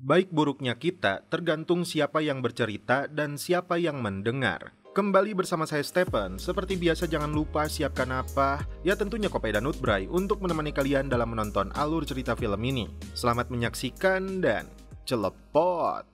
Baik buruknya kita tergantung siapa yang bercerita dan siapa yang mendengar. Kembali bersama saya Stephen. Seperti biasa jangan lupa siapkan apa? Ya tentunya kopi dan nutbray untuk menemani kalian dalam menonton alur cerita film ini. Selamat menyaksikan dan celepot.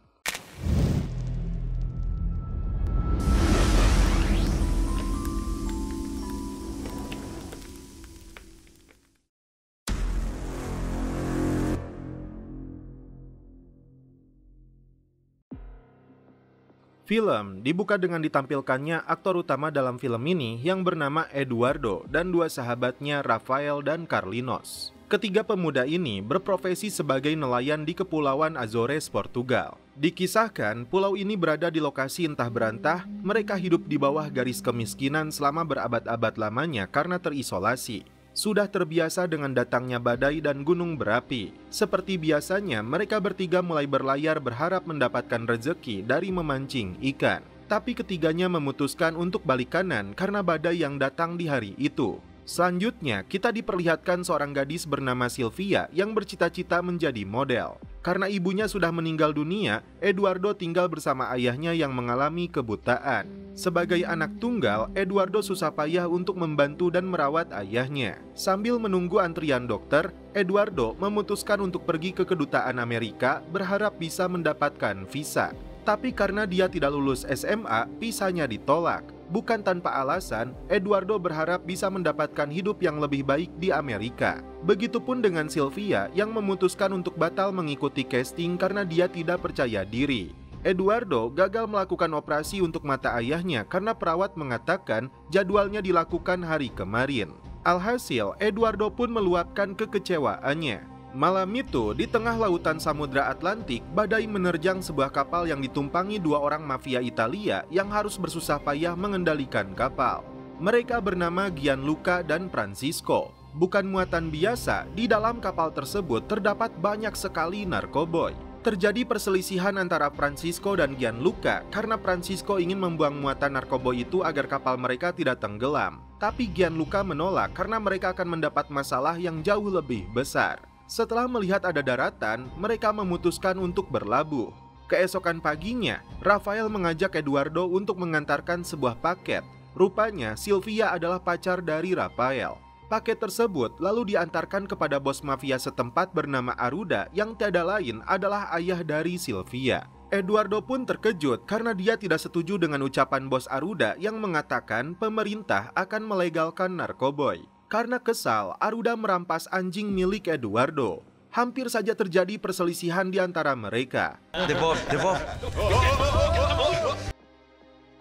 Film dibuka dengan ditampilkannya aktor utama dalam film ini yang bernama Eduardo dan dua sahabatnya Rafael dan Carlinhos. Ketiga pemuda ini berprofesi sebagai nelayan di Kepulauan Azores, Portugal. Dikisahkan, pulau ini berada di lokasi entah berantah, mereka hidup di bawah garis kemiskinan selama berabad-abad lamanya karena terisolasi. Sudah terbiasa dengan datangnya badai dan gunung berapi. Seperti biasanya, mereka bertiga mulai berlayar berharap mendapatkan rezeki dari memancing ikan. Tapi ketiganya memutuskan untuk balik kanan karena badai yang datang di hari itu. Selanjutnya, kita diperlihatkan seorang gadis bernama Sylvia yang bercita-cita menjadi model. Karena ibunya sudah meninggal dunia, Eduardo tinggal bersama ayahnya yang mengalami kebutaan. Sebagai anak tunggal, Eduardo susah payah untuk membantu dan merawat ayahnya. Sambil menunggu antrian dokter, Eduardo memutuskan untuk pergi ke kedutaan Amerika berharap bisa mendapatkan visa. Tapi karena dia tidak lulus SMA, visanya ditolak. Bukan tanpa alasan, Eduardo berharap bisa mendapatkan hidup yang lebih baik di Amerika. Begitupun dengan Sylvia yang memutuskan untuk batal mengikuti casting karena dia tidak percaya diri. Eduardo gagal melakukan operasi untuk mata ayahnya karena perawat mengatakan jadwalnya dilakukan hari kemarin. Alhasil, Eduardo pun meluapkan kekecewaannya. Malam itu, di tengah lautan Samudra Atlantik, badai menerjang sebuah kapal yang ditumpangi dua orang mafia Italia yang harus bersusah payah mengendalikan kapal. Mereka bernama Gianluca dan Francisco. Bukan muatan biasa, di dalam kapal tersebut terdapat banyak sekali narkoboy. Terjadi perselisihan antara Francisco dan Gianluca karena Francisco ingin membuang muatan narkoboy itu agar kapal mereka tidak tenggelam. Tapi Gianluca menolak karena mereka akan mendapat masalah yang jauh lebih besar. Setelah melihat ada daratan, mereka memutuskan untuk berlabuh. Keesokan paginya, Rafael mengajak Eduardo untuk mengantarkan sebuah paket. Rupanya, Sylvia adalah pacar dari Rafael. Paket tersebut lalu diantarkan kepada bos mafia setempat bernama Aruda yang tiada lain adalah ayah dari Sylvia. Eduardo pun terkejut karena dia tidak setuju dengan ucapan bos Aruda yang mengatakan pemerintah akan melegalkan narkoboy. Karena kesal, Aruda merampas anjing milik Eduardo. Hampir saja terjadi perselisihan di antara mereka.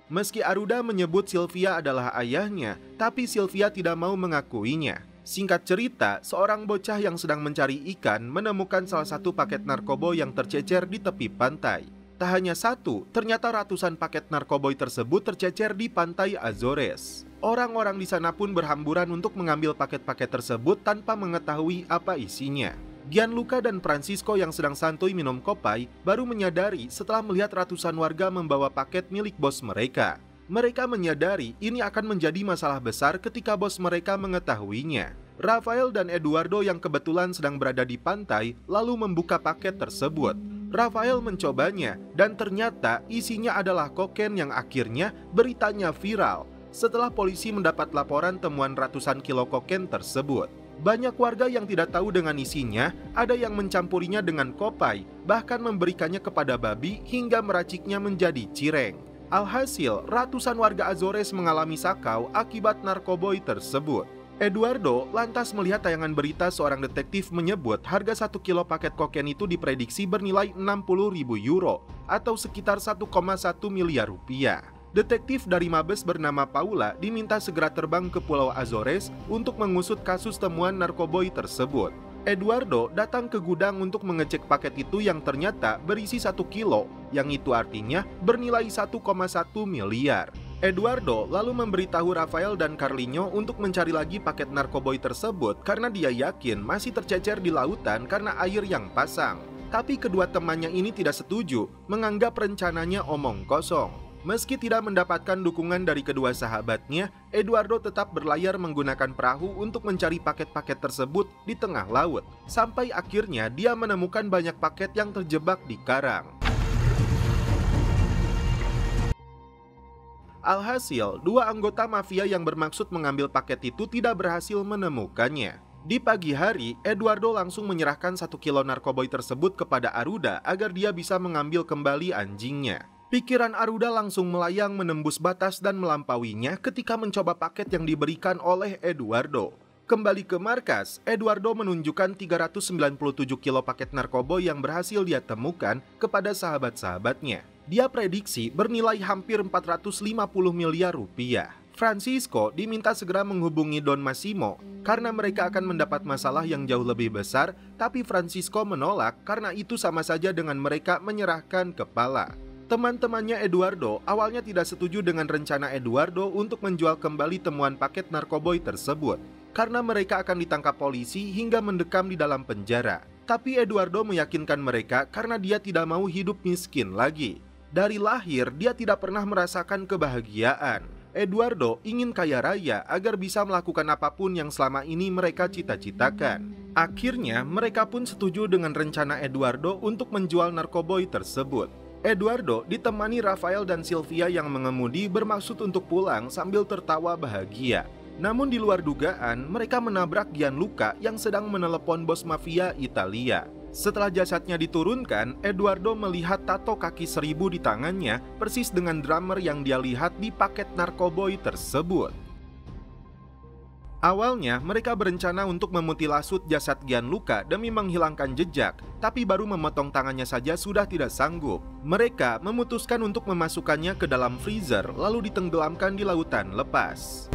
Meski Aruda menyebut Sylvia adalah ayahnya, tapi Sylvia tidak mau mengakuinya. Singkat cerita, seorang bocah yang sedang mencari ikan menemukan salah satu paket narkoba yang tercecer di tepi pantai. Tak hanya satu, ternyata ratusan paket narkoboy tersebut tercecer di pantai Azores. Orang-orang di sana pun berhamburan untuk mengambil paket-paket tersebut tanpa mengetahui apa isinya. Gianluca dan Francisco yang sedang santuy minum kopai baru menyadari setelah melihat ratusan warga membawa paket milik bos mereka. Mereka menyadari ini akan menjadi masalah besar ketika bos mereka mengetahuinya. Rafael dan Eduardo yang kebetulan sedang berada di pantai lalu membuka paket tersebut. Rafael mencobanya dan ternyata isinya adalah kokain yang akhirnya beritanya viral. Setelah polisi mendapat laporan temuan ratusan kilo kokain tersebut. Banyak warga yang tidak tahu dengan isinya, ada yang mencampurinya dengan kopai, bahkan memberikannya kepada babi hingga meraciknya menjadi cireng. Alhasil, ratusan warga Azores mengalami sakau akibat narkoboy tersebut. Eduardo lantas melihat tayangan berita seorang detektif menyebut harga 1 kilo paket kokain itu diprediksi bernilai 60.000 euro atau sekitar 1,1 miliar rupiah. Detektif dari Mabes bernama Paula diminta segera terbang ke Pulau Azores untuk mengusut kasus temuan narkoboy tersebut. Eduardo datang ke gudang untuk mengecek paket itu yang ternyata berisi 1 kilo, yang itu artinya bernilai 1,1 miliar. Eduardo lalu memberitahu Rafael dan Carlinhos untuk mencari lagi paket narkoboy tersebut karena dia yakin masih tercecer di lautan karena air yang pasang. Tapi kedua temannya ini tidak setuju, menganggap rencananya omong kosong. Meski tidak mendapatkan dukungan dari kedua sahabatnya, Eduardo tetap berlayar menggunakan perahu untuk mencari paket-paket tersebut di tengah laut. Sampai akhirnya dia menemukan banyak paket yang terjebak di karang. Alhasil, dua anggota mafia yang bermaksud mengambil paket itu tidak berhasil menemukannya. Di pagi hari, Eduardo langsung menyerahkan 1 kilo narkoboy tersebut kepada Aruda agar dia bisa mengambil kembali anjingnya. Pikiran Aruda langsung melayang menembus batas dan melampauinya ketika mencoba paket yang diberikan oleh Eduardo. Kembali ke markas, Eduardo menunjukkan 397 kilo paket narkoboy yang berhasil dia temukan kepada sahabat-sahabatnya. Dia prediksi bernilai hampir 450 miliar rupiah. Francisco diminta segera menghubungi Don Massimo karena mereka akan mendapat masalah yang jauh lebih besar, tapi Francisco menolak karena itu sama saja dengan mereka menyerahkan kepala. Teman-temannya Eduardo awalnya tidak setuju dengan rencana Eduardo untuk menjual kembali temuan paket narkoboy tersebut karena mereka akan ditangkap polisi hingga mendekam di dalam penjara. Tapi Eduardo meyakinkan mereka karena dia tidak mau hidup miskin lagi. Dari lahir dia tidak pernah merasakan kebahagiaan. Eduardo ingin kaya raya agar bisa melakukan apapun yang selama ini mereka cita-citakan. Akhirnya mereka pun setuju dengan rencana Eduardo untuk menjual narkoboy tersebut. Eduardo ditemani Rafael dan Sylvia yang mengemudi bermaksud untuk pulang sambil tertawa bahagia. Namun di luar dugaan, mereka menabrak Gianluca yang sedang menelepon bos mafia Italia. Setelah jasadnya diturunkan, Eduardo melihat tato kaki 1000 di tangannya, persis dengan drummer yang dia lihat di paket narkoboy tersebut. Awalnya, mereka berencana untuk memutilasi jasad Gianluca demi menghilangkan jejak, tapi baru memotong tangannya saja sudah tidak sanggup. Mereka memutuskan untuk memasukkannya ke dalam freezer, lalu ditenggelamkan di lautan lepas.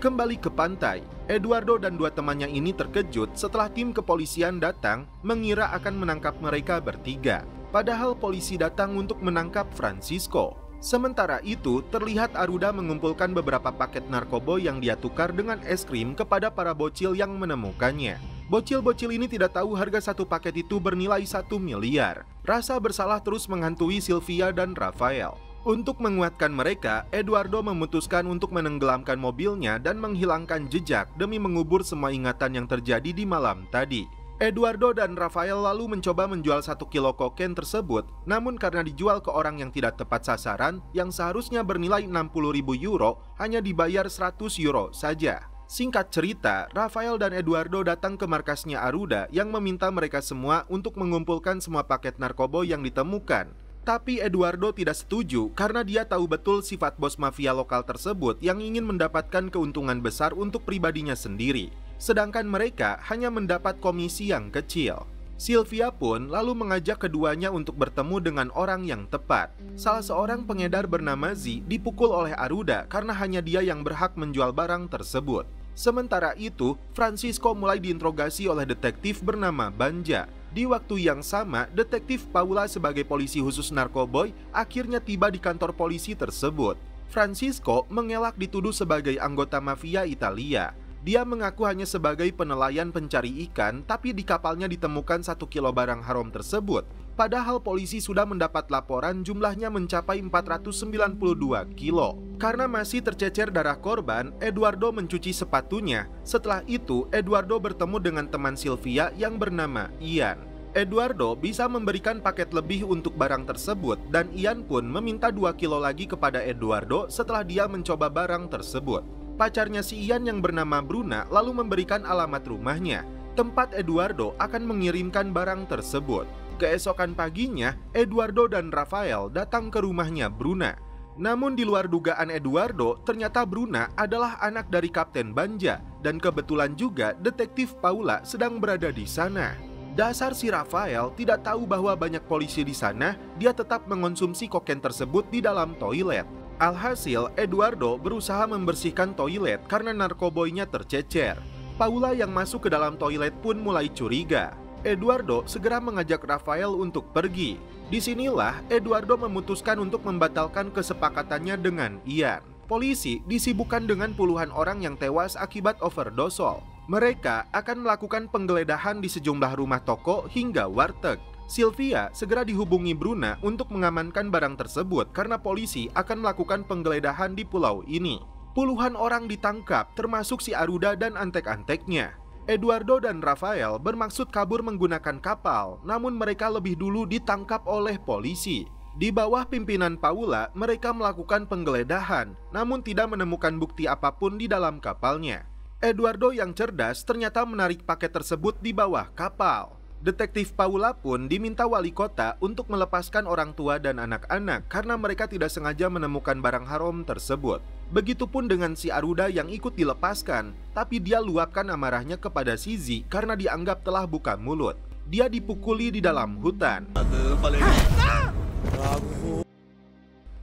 Kembali ke pantai, Eduardo dan dua temannya ini terkejut setelah tim kepolisian datang mengira akan menangkap mereka bertiga. Padahal polisi datang untuk menangkap Francisco. Sementara itu, terlihat Aruda mengumpulkan beberapa paket narkoboy yang dia tukar dengan es krim kepada para bocil yang menemukannya. Bocil-bocil ini tidak tahu harga satu paket itu bernilai 1 miliar. Rasa bersalah terus menghantui Sylvia dan Rafael. Untuk menguatkan mereka, Eduardo memutuskan untuk menenggelamkan mobilnya dan menghilangkan jejak demi mengubur semua ingatan yang terjadi di malam tadi. Eduardo dan Rafael lalu mencoba menjual 1 kilo kokain tersebut, namun karena dijual ke orang yang tidak tepat sasaran, yang seharusnya bernilai 60.000 euro, hanya dibayar 100 euro saja. Singkat cerita, Rafael dan Eduardo datang ke markasnya Aruda yang meminta mereka semua untuk mengumpulkan semua paket narkoboy yang ditemukan. Tapi Eduardo tidak setuju karena dia tahu betul sifat bos mafia lokal tersebut yang ingin mendapatkan keuntungan besar untuk pribadinya sendiri. Sedangkan mereka hanya mendapat komisi yang kecil. Sylvia pun lalu mengajak keduanya untuk bertemu dengan orang yang tepat. Salah seorang pengedar bernama Z dipukul oleh Aruda karena hanya dia yang berhak menjual barang tersebut. Sementara itu, Francisco mulai diinterogasi oleh detektif bernama Banja. Di waktu yang sama, detektif Paula sebagai polisi khusus narkoboy akhirnya tiba di kantor polisi tersebut. Francisco mengelak dituduh sebagai anggota mafia Italia. Dia mengaku hanya sebagai penelayan pencari ikan, tapi di kapalnya ditemukan 1 kilo barang haram tersebut. Padahal polisi sudah mendapat laporan jumlahnya mencapai 492 kilo. Karena masih tercecer darah korban, Eduardo mencuci sepatunya. Setelah itu, Eduardo bertemu dengan teman Sylvia yang bernama Ian. Eduardo bisa memberikan paket lebih untuk barang tersebut dan Ian pun meminta 2 kilo lagi kepada Eduardo setelah dia mencoba barang tersebut. Pacarnya si Ian yang bernama Bruna lalu memberikan alamat rumahnya, tempat Eduardo akan mengirimkan barang tersebut. Keesokan paginya, Eduardo dan Rafael datang ke rumahnya Bruna. Namun di luar dugaan Eduardo, ternyata Bruna adalah anak dari Kapten Banja dan kebetulan juga detektif Paula sedang berada di sana. Dasar si Rafael tidak tahu bahwa banyak polisi di sana, dia tetap mengonsumsi kokain tersebut di dalam toilet. Alhasil, Eduardo berusaha membersihkan toilet karena narkoboynya tercecer. Paula yang masuk ke dalam toilet pun mulai curiga. Eduardo segera mengajak Rafael untuk pergi. Disinilah Eduardo memutuskan untuk membatalkan kesepakatannya dengan Ian. Polisi disibukkan dengan puluhan orang yang tewas akibat overdose. Mereka akan melakukan penggeledahan di sejumlah rumah toko hingga warteg. Sylvia segera dihubungi Bruna untuk mengamankan barang tersebut karena polisi akan melakukan penggeledahan di pulau ini. Puluhan orang ditangkap, termasuk si Aruda dan antek-anteknya. Eduardo dan Rafael bermaksud kabur menggunakan kapal, namun mereka lebih dulu ditangkap oleh polisi. Di bawah pimpinan Paula, mereka melakukan penggeledahan, namun tidak menemukan bukti apapun di dalam kapalnya. Eduardo yang cerdas ternyata menarik paket tersebut di bawah kapal. Detektif Paula pun diminta wali kota untuk melepaskan orang tua dan anak-anak karena mereka tidak sengaja menemukan barang haram tersebut. Begitupun dengan si Aruda yang ikut dilepaskan, tapi dia luapkan amarahnya kepada Sizi karena dianggap telah buka mulut. Dia dipukuli di dalam hutan.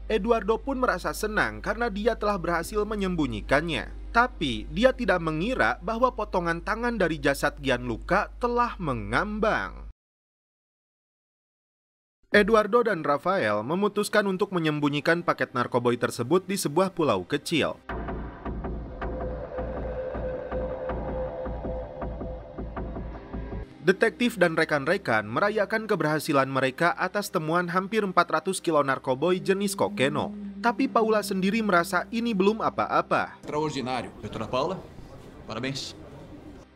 Eduardo pun merasa senang karena dia telah berhasil menyembunyikannya. Tapi dia tidak mengira bahwa potongan tangan dari jasad Gianluca telah mengambang. Eduardo dan Rafael memutuskan untuk menyembunyikan paket narkoboy tersebut di sebuah pulau kecil. Detektif dan rekan-rekan merayakan keberhasilan mereka atas temuan hampir 400 kilo narkoboy jenis kokeno. Tapi Paula sendiri merasa ini belum apa-apa. Extraordinário. Doutora Paula, parabéns.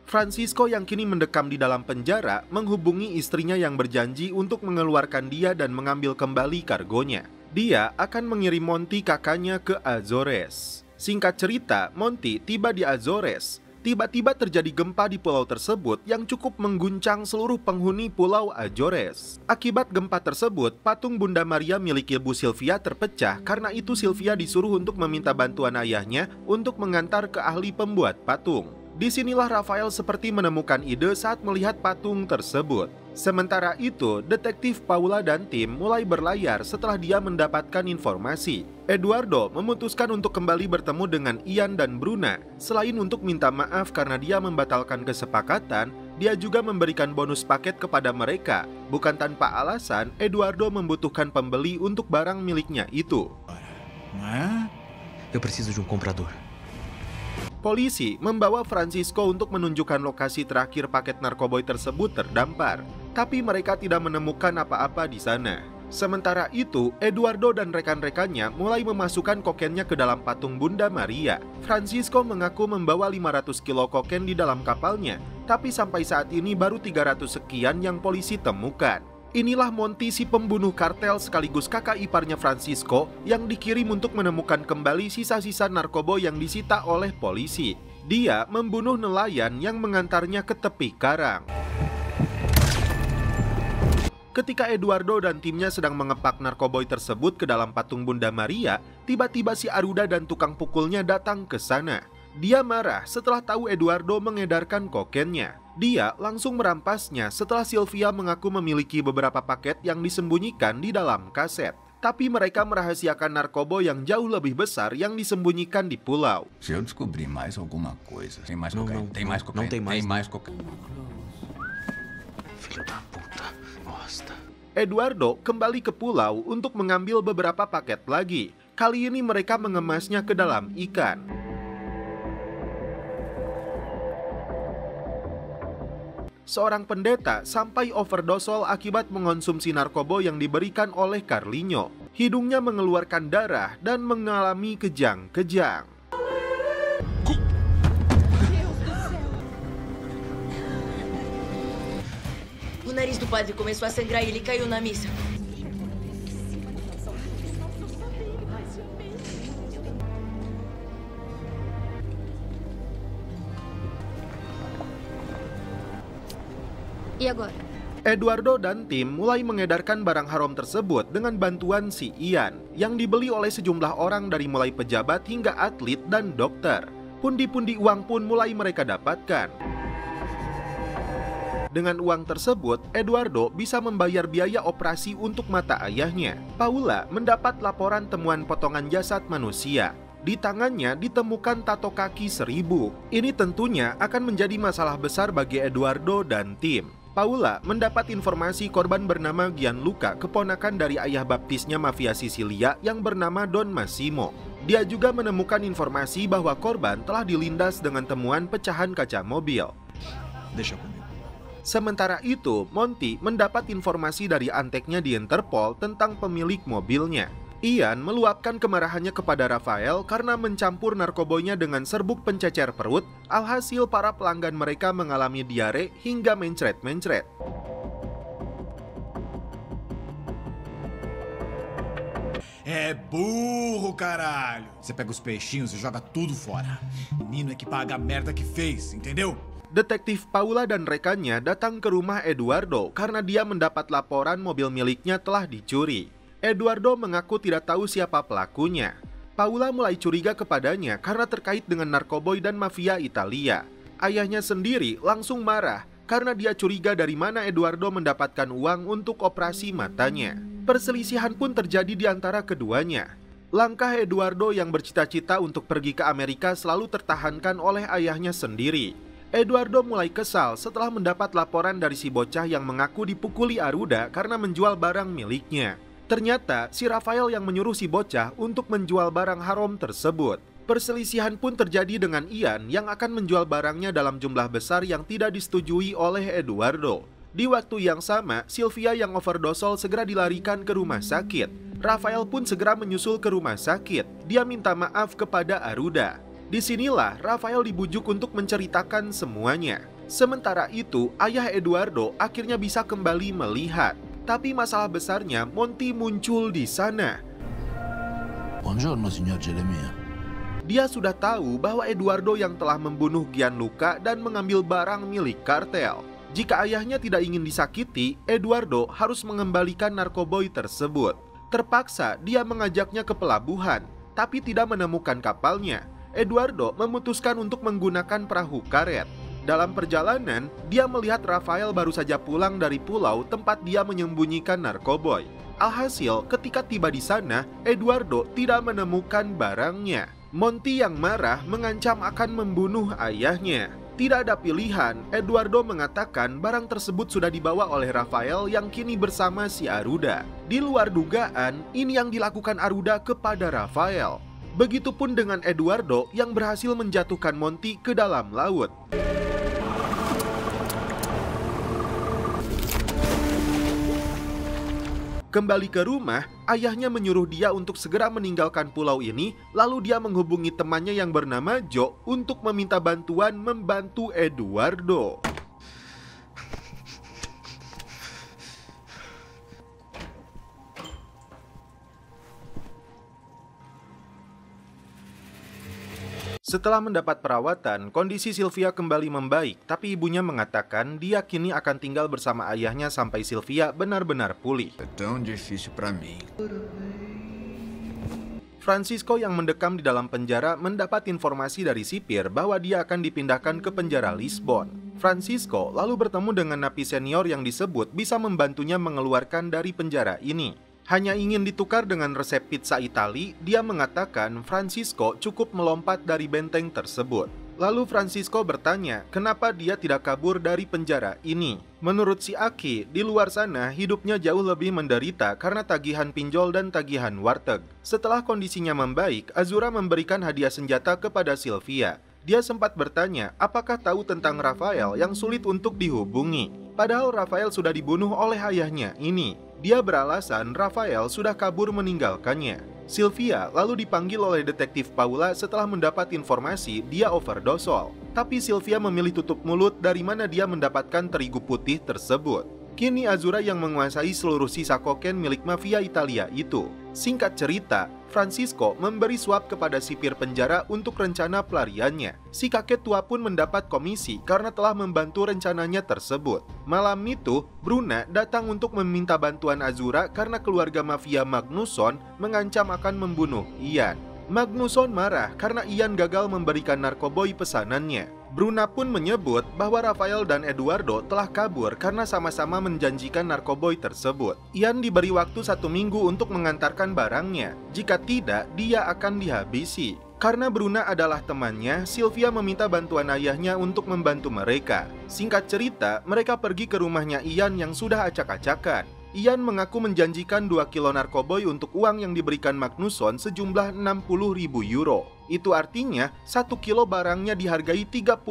Francisco yang kini mendekam di dalam penjara menghubungi istrinya yang berjanji untuk mengeluarkan dia dan mengambil kembali kargonya. Dia akan mengirim Monty kakaknya ke Azores. Singkat cerita, Monty tiba di Azores. Tiba-tiba terjadi gempa di pulau tersebut yang cukup mengguncang seluruh penghuni pulau Azores. Akibat gempa tersebut, patung Bunda Maria milik Ibu Sylvia terpecah. Karena itu Sylvia disuruh untuk meminta bantuan ayahnya untuk mengantar ke ahli pembuat patung. Disinilah Rafael seperti menemukan ide saat melihat patung tersebut. Sementara itu, detektif Paula dan tim mulai berlayar setelah dia mendapatkan informasi. Eduardo memutuskan untuk kembali bertemu dengan Ian dan Bruna. Selain untuk minta maaf karena dia membatalkan kesepakatan, dia juga memberikan bonus paket kepada mereka. Bukan tanpa alasan, Eduardo membutuhkan pembeli untuk barang miliknya itu. Eu preciso de comprador. Polisi membawa Francisco untuk menunjukkan lokasi terakhir paket narkoboy tersebut terdampar, tapi mereka tidak menemukan apa-apa di sana. Sementara itu, Eduardo dan rekan-rekannya mulai memasukkan kokainnya ke dalam patung Bunda Maria. Francisco mengaku membawa 500 kilo kokain di dalam kapalnya, tapi sampai saat ini baru 300 sekian yang polisi temukan. Inilah Monty, si pembunuh kartel sekaligus kakak iparnya Francisco yang dikirim untuk menemukan kembali sisa-sisa narkoba yang disita oleh polisi. Dia membunuh nelayan yang mengantarnya ke tepi karang. Ketika Eduardo dan timnya sedang mengepak narkoboy tersebut ke dalam patung Bunda Maria, tiba-tiba si Aruda dan tukang pukulnya datang ke sana. Dia marah setelah tahu Eduardo mengedarkan kokainnya. Dia langsung merampasnya setelah Sylvia mengaku memiliki beberapa paket yang disembunyikan di dalam kaset. Tapi mereka merahasiakan narkoba yang jauh lebih besar yang disembunyikan di pulau. Se eu descobrir mais alguma coisa, tem mais Não, cocaína, não, tem mais não, cocaína, não tem mais. tem mais cocaína. Filho da puta, bosta. Eduardo kembali ke pulau untuk mengambil beberapa paket lagi. Kali ini mereka mengemasnya ke dalam ikan. Seorang pendeta sampai overdosol akibat mengonsumsi narkoba yang diberikan oleh Carlinho. Hidungnya mengeluarkan darah dan mengalami kejang-kejang. O nariz do padre começou a sangrar e ele caiu na missa. E agora? Eduardo dan tim mulai mengedarkan barang haram tersebut dengan bantuan si Ian yang dibeli oleh sejumlah orang dari mulai pejabat hingga atlet dan dokter. Pundi-pundi uang pun mulai mereka dapatkan. Dengan uang tersebut, Eduardo bisa membayar biaya operasi untuk mata ayahnya. Paula mendapat laporan temuan potongan jasad manusia. Di tangannya ditemukan tato kaki 1000. Ini tentunya akan menjadi masalah besar bagi Eduardo dan tim. Paula mendapat informasi korban bernama Gianluca, keponakan dari ayah baptisnya mafia Sisilia yang bernama Don Massimo. Dia juga menemukan informasi bahwa korban telah dilindas dengan temuan pecahan kaca mobil. Deixa comigo. Sementara itu, Monty mendapat informasi dari anteknya di Interpol tentang pemilik mobilnya. Ian meluapkan kemarahannya kepada Rafael karena mencampur narkoboynya dengan serbuk pencecer perut, alhasil para pelanggan mereka mengalami diare hingga mencret-mencret. É burro, caralho! Você pega os peixinhos e joga tudo fora. Menino é que paga a merda que fez, entendeu? Detektif Paula dan rekannya datang ke rumah Eduardo karena dia mendapat laporan mobil miliknya telah dicuri. Eduardo mengaku tidak tahu siapa pelakunya. Paula mulai curiga kepadanya karena terkait dengan narkoboy dan mafia Italia. Ayahnya sendiri langsung marah karena dia curiga dari mana Eduardo mendapatkan uang untuk operasi matanya. Perselisihan pun terjadi di antara keduanya. Langkah Eduardo yang bercita-cita untuk pergi ke Amerika selalu tertahankan oleh ayahnya sendiri. Eduardo mulai kesal setelah mendapat laporan dari si bocah yang mengaku dipukuli Aruda karena menjual barang miliknya. Ternyata si Rafael yang menyuruh si bocah untuk menjual barang haram tersebut. Perselisihan pun terjadi dengan Ian yang akan menjual barangnya dalam jumlah besar yang tidak disetujui oleh Eduardo. Di waktu yang sama, Sylvia yang overdosol segera dilarikan ke rumah sakit. Rafael pun segera menyusul ke rumah sakit. Dia minta maaf kepada Aruda. Disinilah Rafael dibujuk untuk menceritakan semuanya. Sementara itu, ayah Eduardo akhirnya bisa kembali melihat. Tapi masalah besarnya, Monty muncul di sana. Buongiorno, signor Jeremia. Dia sudah tahu bahwa Eduardo yang telah membunuh Gianluca dan mengambil barang milik kartel. Jika ayahnya tidak ingin disakiti, Eduardo harus mengembalikan narkoboy tersebut. Terpaksa dia mengajaknya ke pelabuhan, tapi tidak menemukan kapalnya. Eduardo memutuskan untuk menggunakan perahu karet. Dalam perjalanan, dia melihat Rafael baru saja pulang dari pulau tempat dia menyembunyikan narkoboy. Alhasil, ketika tiba di sana, Eduardo tidak menemukan barangnya. Monty yang marah mengancam akan membunuh ayahnya. Tidak ada pilihan, Eduardo mengatakan barang tersebut sudah dibawa oleh Rafael yang kini bersama si Aruda. Di luar dugaan, ini yang dilakukan Aruda kepada Rafael. Begitupun dengan Eduardo yang berhasil menjatuhkan Monty ke dalam laut. Kembali ke rumah, ayahnya menyuruh dia untuk segera meninggalkan pulau ini, lalu dia menghubungi temannya yang bernama Joe untuk meminta bantuan membantu Eduardo. Setelah mendapat perawatan, kondisi Sylvia kembali membaik, tapi ibunya mengatakan dia kini akan tinggal bersama ayahnya sampai Sylvia benar-benar pulih. É tão difícil pra mim. Francisco yang mendekam di dalam penjara mendapat informasi dari sipir bahwa dia akan dipindahkan ke penjara Lisbon. Francisco lalu bertemu dengan napi senior yang disebut bisa membantunya mengeluarkan dari penjara ini. Hanya ingin ditukar dengan resep pizza Itali, dia mengatakan Francisco cukup melompat dari benteng tersebut. Lalu Francisco bertanya kenapa dia tidak kabur dari penjara ini. Menurut si Aki, di luar sana hidupnya jauh lebih menderita karena tagihan pinjol dan tagihan warteg. Setelah kondisinya membaik, Azura memberikan hadiah senjata kepada Sylvia. Dia sempat bertanya apakah tahu tentang Rafael yang sulit untuk dihubungi. Padahal Rafael sudah dibunuh oleh ayahnya ini. Dia beralasan Rafael sudah kabur meninggalkannya. Sylvia lalu dipanggil oleh detektif Paula setelah mendapat informasi dia overdosol. Tapi Sylvia memilih tutup mulut dari mana dia mendapatkan terigu putih tersebut. Kini Azura yang menguasai seluruh sisa kokain milik mafia Italia itu. Singkat cerita, Francisco memberi suap kepada sipir penjara untuk rencana pelariannya. Si kakek tua pun mendapat komisi karena telah membantu rencananya tersebut. Malam itu, Bruna datang untuk meminta bantuan Azura karena keluarga mafia Magnusson mengancam akan membunuh Ian. Magnusson marah karena Ian gagal memberikan narkoboy pesanannya. Bruna pun menyebut bahwa Rafael dan Eduardo telah kabur karena sama-sama menjanjikan narkoboy tersebut. Ian diberi waktu 1 minggu untuk mengantarkan barangnya. Jika tidak, dia akan dihabisi. Karena Bruna adalah temannya, Sylvia meminta bantuan ayahnya untuk membantu mereka. Singkat cerita, mereka pergi ke rumahnya Ian yang sudah acak-acakan. Ian mengaku menjanjikan 2 kilo narkoboy untuk uang yang diberikan Magnusson sejumlah 60.000 euro. Itu artinya 1 kilo barangnya dihargai 30.000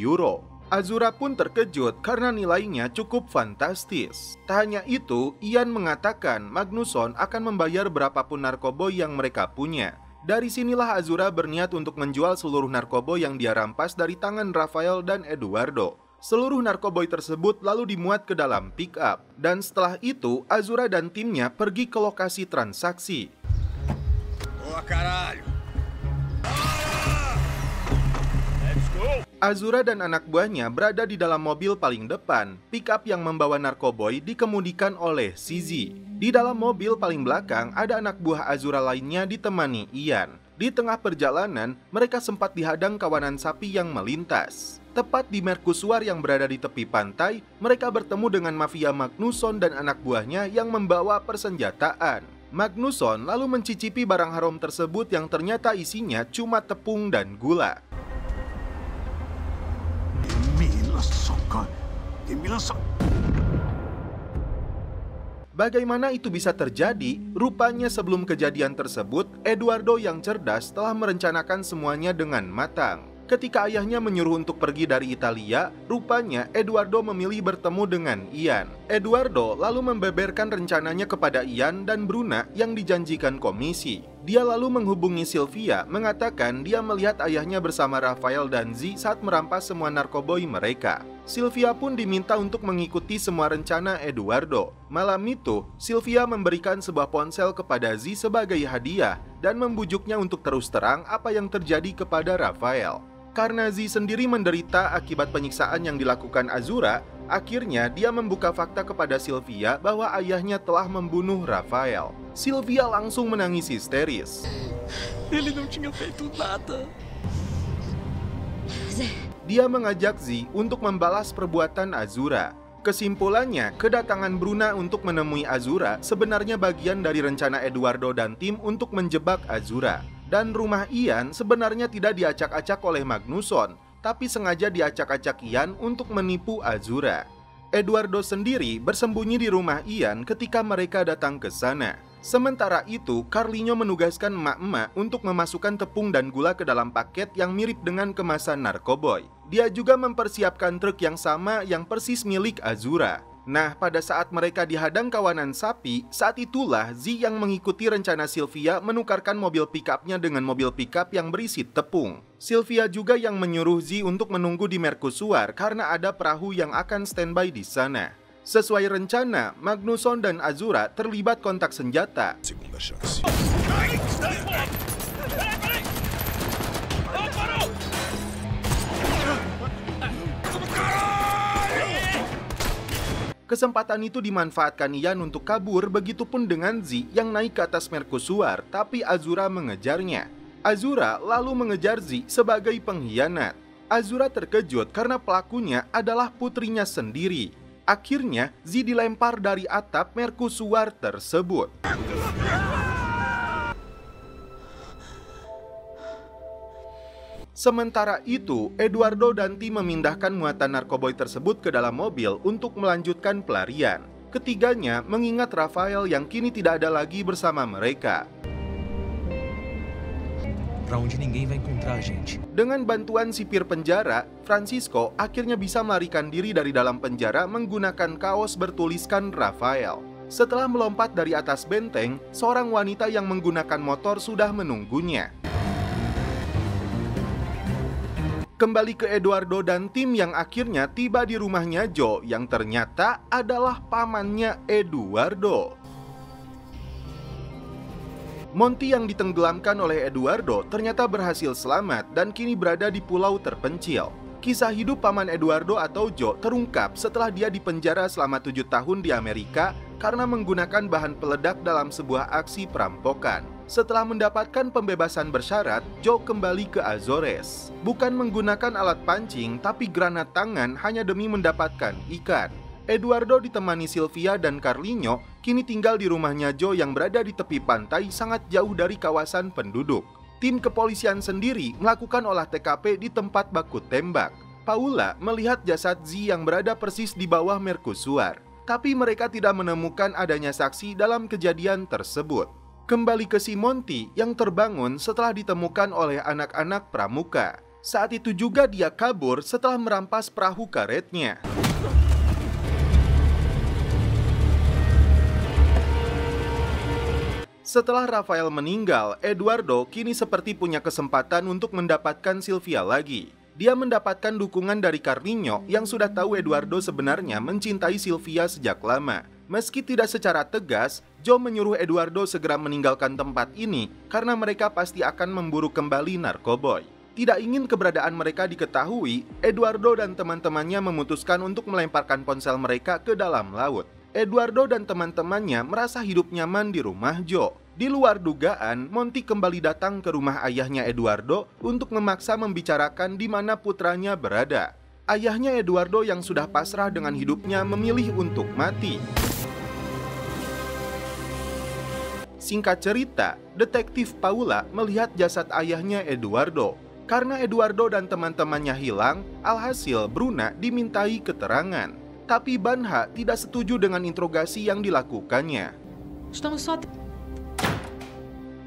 euro. Azura pun terkejut karena nilainya cukup fantastis. Tak hanya itu, Ian mengatakan Magnusson akan membayar berapapun narkoboy yang mereka punya. Dari sinilah Azura berniat untuk menjual seluruh narkoboy yang dia rampas dari tangan Rafael dan Eduardo. Seluruh narkoboy tersebut lalu dimuat ke dalam pick-up. Dan setelah itu, Azura dan timnya pergi ke lokasi transaksi. Boa, caralho! Azura dan anak buahnya berada di dalam mobil paling depan. Pick-up yang membawa narkoboy dikemudikan oleh CZ. Di dalam mobil paling belakang ada anak buah Azura lainnya ditemani Ian. Di tengah perjalanan, mereka sempat dihadang kawanan sapi yang melintas. Tepat di mercusuar yang berada di tepi pantai, mereka bertemu dengan mafia Magnusson dan anak buahnya yang membawa persenjataan. Magnusson lalu mencicipi barang haram tersebut yang ternyata isinya cuma tepung dan gula. Bagaimana itu bisa terjadi? Rupanya sebelum kejadian tersebut, Eduardo yang cerdas telah merencanakan semuanya dengan matang. Ketika ayahnya menyuruh untuk pergi dari Italia, rupanya Eduardo memilih bertemu dengan Ian. Eduardo lalu membeberkan rencananya kepada Ian dan Bruna yang dijanjikan komisi. Dia lalu menghubungi Sylvia, mengatakan dia melihat ayahnya bersama Rafael dan Z saat merampas semua narkoboy mereka. Sylvia pun diminta untuk mengikuti semua rencana Eduardo. Malam itu, Sylvia memberikan sebuah ponsel kepada Z sebagai hadiah dan membujuknya untuk terus terang apa yang terjadi kepada Rafael. Karena Z sendiri menderita akibat penyiksaan yang dilakukan Azura, akhirnya dia membuka fakta kepada Sylvia bahwa ayahnya telah membunuh Rafael. Sylvia langsung menangis histeris. Ele não tinha feito nada. Dia mengajak Z untuk membalas perbuatan Azura. Kesimpulannya, kedatangan Bruna untuk menemui Azura sebenarnya bagian dari rencana Eduardo dan tim untuk menjebak Azura. Dan rumah Ian sebenarnya tidak diacak-acak oleh Magnusson, tapi sengaja diacak-acak Ian untuk menipu Azura. Eduardo sendiri bersembunyi di rumah Ian ketika mereka datang ke sana. Sementara itu, Carlinho menugaskan emak-emak untuk memasukkan tepung dan gula ke dalam paket yang mirip dengan kemasan narkoboy. Dia juga mempersiapkan truk yang sama yang persis milik Azura. Nah, pada saat mereka dihadang kawanan sapi, saat itulah Z yang mengikuti rencana Sylvia menukarkan mobil pick-up-nya dengan mobil pick-up yang berisi tepung. Sylvia juga yang menyuruh Z untuk menunggu di mercusuar karena ada perahu yang akan standby di sana. Sesuai rencana, Magnusson dan Azura terlibat kontak senjata. Segunda chance. Kesempatan itu dimanfaatkan Ian untuk kabur, begitupun dengan Z yang naik ke atas mercusuar, tapi Azura mengejarnya. Azura lalu mengejar Z sebagai pengkhianat. Azura terkejut karena pelakunya adalah putrinya sendiri. Akhirnya, Z dilempar dari atap mercusuar tersebut. Sementara itu, Eduardo dan tim memindahkan muatan narkoboy tersebut ke dalam mobil untuk melanjutkan pelarian. Ketiganya mengingat Rafael yang kini tidak ada lagi bersama mereka. Pra onde ninguém vai encontrar a gente. Dengan bantuan sipir penjara, Francisco akhirnya bisa melarikan diri dari dalam penjara menggunakan kaos bertuliskan Rafael. Setelah melompat dari atas benteng, seorang wanita yang menggunakan motor sudah menunggunya. Kembali ke Eduardo dan tim yang akhirnya tiba di rumahnya Joe yang ternyata adalah pamannya Eduardo. Monty yang ditenggelamkan oleh Eduardo ternyata berhasil selamat dan kini berada di pulau terpencil. Kisah hidup paman Eduardo atau Joe terungkap setelah dia dipenjara selama 7 tahun di Amerika karena menggunakan bahan peledak dalam sebuah aksi perampokan. Setelah mendapatkan pembebasan bersyarat, Joe kembali ke Azores. Bukan menggunakan alat pancing, tapi granat tangan hanya demi mendapatkan ikan. Eduardo ditemani Sylvia dan Carlinho kini tinggal di rumahnya Joe yang berada di tepi pantai sangat jauh dari kawasan penduduk. Tim kepolisian sendiri melakukan olah TKP di tempat baku tembak. Paula melihat jasad Z yang berada persis di bawah mercusuar. Tapi mereka tidak menemukan adanya saksi dalam kejadian tersebut. Kembali ke si Monty yang terbangun setelah ditemukan oleh anak-anak pramuka. Saat itu juga dia kabur setelah merampas perahu karetnya. Setelah Rafael meninggal, Eduardo kini seperti punya kesempatan untuk mendapatkan Sylvia lagi. Dia mendapatkan dukungan dari Carlinho yang sudah tahu Eduardo sebenarnya mencintai Sylvia sejak lama. Meski tidak secara tegas, Joe menyuruh Eduardo segera meninggalkan tempat ini karena mereka pasti akan memburu kembali narkoboy. Tidak ingin keberadaan mereka diketahui, Eduardo dan teman-temannya memutuskan untuk melemparkan ponsel mereka ke dalam laut. Eduardo dan teman-temannya merasa hidup nyaman di rumah Joe. Di luar dugaan, Monty kembali datang ke rumah ayahnya Eduardo untuk memaksa membicarakan di mana putranya berada. Ayahnya Eduardo yang sudah pasrah dengan hidupnya memilih untuk mati. Singkat cerita, detektif Paula melihat jasad ayahnya Eduardo. Karena Eduardo dan teman-temannya hilang, alhasil Bruna dimintai keterangan. Tapi Banha tidak setuju dengan interogasi yang dilakukannya.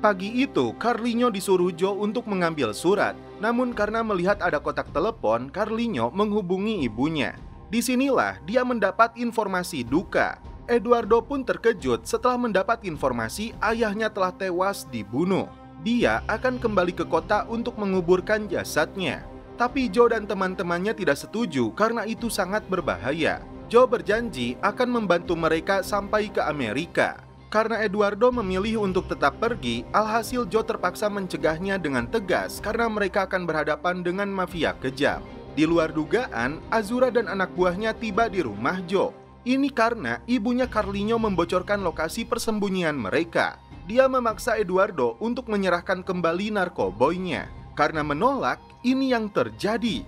Pagi itu, Carlinho disuruh Joe untuk mengambil surat. Namun karena melihat ada kotak telepon, Carlinho menghubungi ibunya. Disinilah dia mendapat informasi duka. Eduardo pun terkejut setelah mendapat informasi ayahnya telah tewas dibunuh. Dia akan kembali ke kota untuk menguburkan jasadnya. Tapi Joe dan teman-temannya tidak setuju karena itu sangat berbahaya. Joe berjanji akan membantu mereka sampai ke Amerika. Karena Eduardo memilih untuk tetap pergi, alhasil Joe terpaksa mencegahnya dengan tegas karena mereka akan berhadapan dengan mafia kejam. Di luar dugaan, Azura dan anak buahnya tiba di rumah Joe. Ini karena ibunya Carlinho membocorkan lokasi persembunyian mereka. Dia memaksa Eduardo untuk menyerahkan kembali narkoboynya. Karena menolak, ini yang terjadi.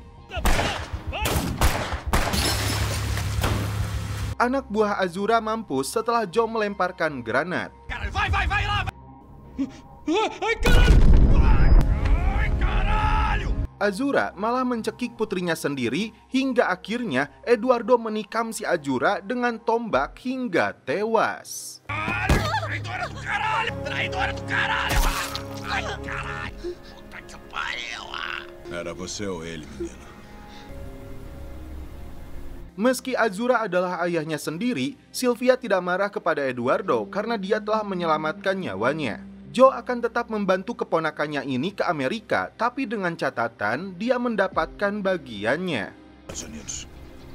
Anak buah Azura mampus setelah Joe melemparkan granat. Azura malah mencekik putrinya sendiri hingga akhirnya Eduardo menikam si Azura dengan tombak hingga tewas. Era você ou ele, menina? Meski Azura adalah ayahnya sendiri, Sylvia tidak marah kepada Eduardo karena dia telah menyelamatkan nyawanya. Joe akan tetap membantu keponakannya ini ke Amerika, tapi dengan catatan dia mendapatkan bagiannya.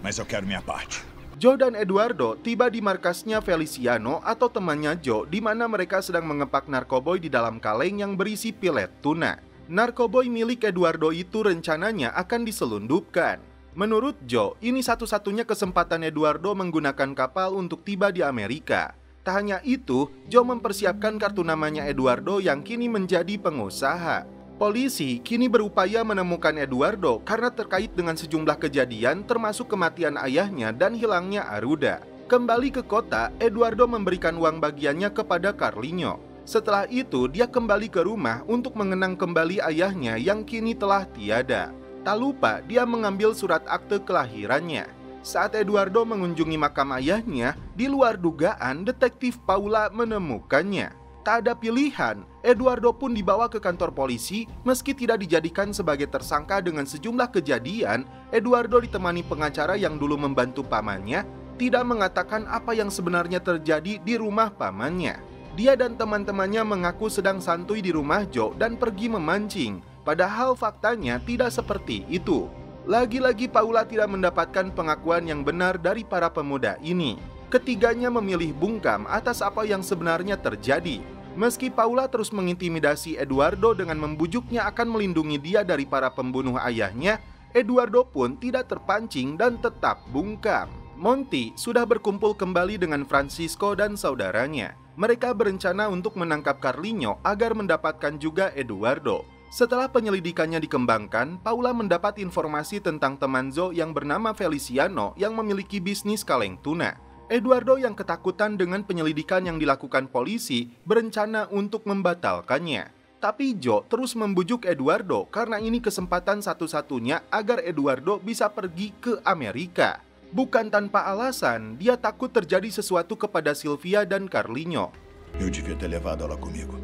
Mas eu quero minha parte. Joe dan Eduardo tiba di markasnya Feliciano atau temannya Joe, di mana mereka sedang mengepak narkoboy di dalam kaleng yang berisi pilet tuna. Narkoboy milik Eduardo itu rencananya akan diselundupkan. Menurut Joe, ini satu-satunya kesempatan Eduardo menggunakan kapal untuk tiba di Amerika. Tak hanya itu, Joe mempersiapkan kartu namanya Eduardo yang kini menjadi pengusaha. Polisi kini berupaya menemukan Eduardo karena terkait dengan sejumlah kejadian termasuk kematian ayahnya dan hilangnya Aruda. Kembali ke kota, Eduardo memberikan uang bagiannya kepada Carlinho. Setelah itu, dia kembali ke rumah untuk mengenang kembali ayahnya yang kini telah tiada. Tak lupa, dia mengambil surat akte kelahirannya. Saat Eduardo mengunjungi makam ayahnya, di luar dugaan, detektif Paula menemukannya. Tak ada pilihan, Eduardo pun dibawa ke kantor polisi. Meski tidak dijadikan sebagai tersangka dengan sejumlah kejadian, Eduardo ditemani pengacara yang dulu membantu pamannya, tidak mengatakan apa yang sebenarnya terjadi di rumah pamannya. Dia dan teman-temannya mengaku sedang santuy di rumah Joe dan pergi memancing. Padahal faktanya tidak seperti itu. Lagi-lagi Paula tidak mendapatkan pengakuan yang benar dari para pemuda ini. Ketiganya memilih bungkam atas apa yang sebenarnya terjadi. Meski Paula terus mengintimidasi Eduardo dengan membujuknya akan melindungi dia dari para pembunuh ayahnya, Eduardo pun tidak terpancing dan tetap bungkam. Monty sudah berkumpul kembali dengan Francisco dan saudaranya. Mereka berencana untuk menangkap Carlinho agar mendapatkan juga Eduardo. Setelah penyelidikannya dikembangkan, Paula mendapat informasi tentang teman Joe yang bernama Feliciano yang memiliki bisnis kaleng tuna. Eduardo yang ketakutan dengan penyelidikan yang dilakukan polisi berencana untuk membatalkannya. Tapi Joe terus membujuk Eduardo karena ini kesempatan satu-satunya agar Eduardo bisa pergi ke Amerika. Bukan tanpa alasan, dia takut terjadi sesuatu kepada Sylvia dan Carlinho. Eu devia ter levado ela comigo.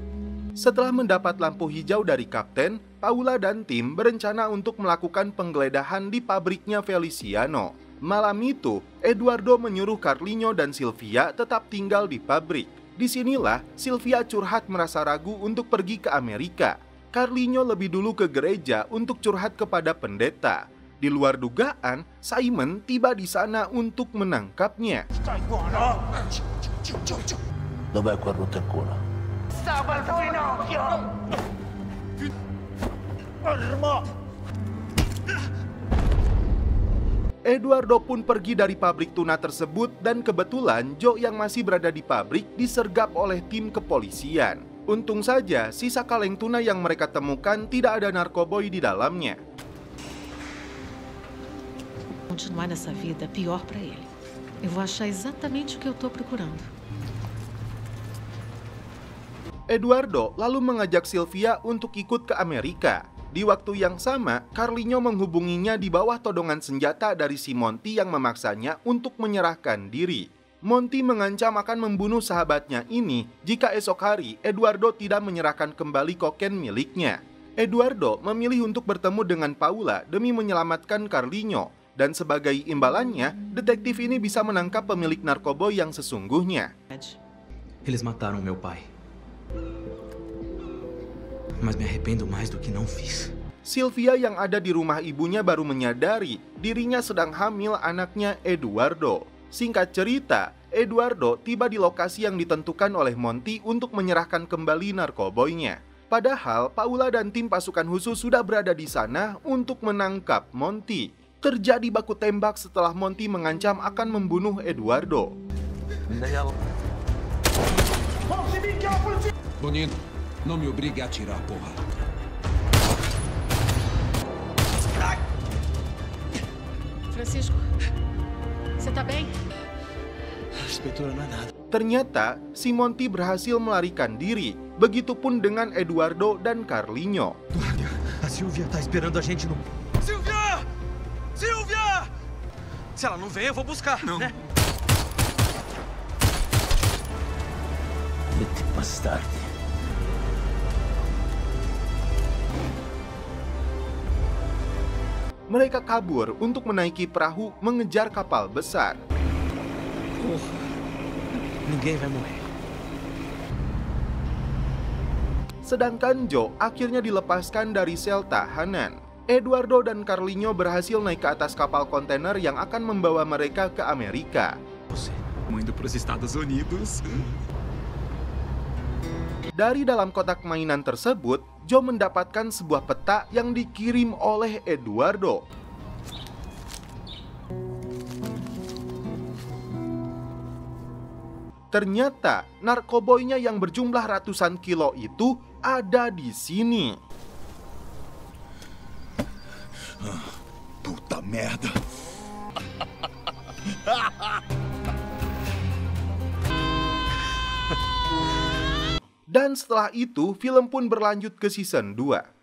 Setelah mendapat lampu hijau dari kapten, Paula dan tim berencana untuk melakukan penggeledahan di pabriknya Feliciano. Malam itu, Eduardo menyuruh Carlinho dan Sylvia tetap tinggal di pabrik. Disinilah Sylvia curhat merasa ragu untuk pergi ke Amerika. Carlinho lebih dulu ke gereja untuk curhat kepada pendeta. Di luar dugaan, Simon tiba di sana untuk menangkapnya. Dov'è quel rotto il culo? Eduardo pun pergi dari pabrik tuna tersebut dan kebetulan Joe yang masih berada di pabrik disergap oleh tim kepolisian. Untung saja sisa kaleng tuna yang mereka temukan tidak ada narkoboy di dalamnya. Continuar nessa vida é pior para ele. Eu vou achar exatamente o que eu tô procurando. Eduardo lalu mengajak Sylvia untuk ikut ke Amerika. Di waktu yang sama, Carlinho menghubunginya di bawah todongan senjata dari si Monty yang memaksanya untuk menyerahkan diri. Monty mengancam akan membunuh sahabatnya ini jika esok hari Eduardo tidak menyerahkan kembali kokain miliknya. Eduardo memilih untuk bertemu dengan Paula demi menyelamatkan Carlinho. Dan sebagai imbalannya, detektif ini bisa menangkap pemilik narkoboy yang sesungguhnya. Eles mataram meu pai. Mas me arrependo mais do que não fiz. Sylvia yang ada di rumah ibunya baru menyadari dirinya sedang hamil anaknya Eduardo. Singkat cerita, Eduardo tiba di lokasi yang ditentukan oleh Monty untuk menyerahkan kembali narkoboynya. Padahal Paula dan tim pasukan khusus sudah berada di sana untuk menangkap Monty. Terjadi baku tembak setelah Monty mengancam akan membunuh Eduardo. Bonino, não me obrigue a atirar, porra. Francisco, você tá bem? Inspetora, não é nada. Ternyata si Monty berhasil melarikan diri. Begitupun dengan Eduardo dan Carlinho. Guarda, a Silvia tá esperando a gente no... Silvia! Silvia! Se ela não vem, eu vou buscar, né? Metti bastardi. Mereka kabur untuk menaiki perahu mengejar kapal besar. Porra, ninguém vai morrer. Sedangkan Joe akhirnya dilepaskan dari sel tahanan. Eduardo dan Carlinho berhasil naik ke atas kapal kontainer yang akan membawa mereka ke Amerika. Indo pros Estados Unidos. Dari dalam kotak mainan tersebut, Joe mendapatkan sebuah peta yang dikirim oleh Eduardo. Ternyata narkoboynya yang berjumlah ratusan kilo itu ada di sini. Puta merda. Dan setelah itu, film pun berlanjut ke season 2.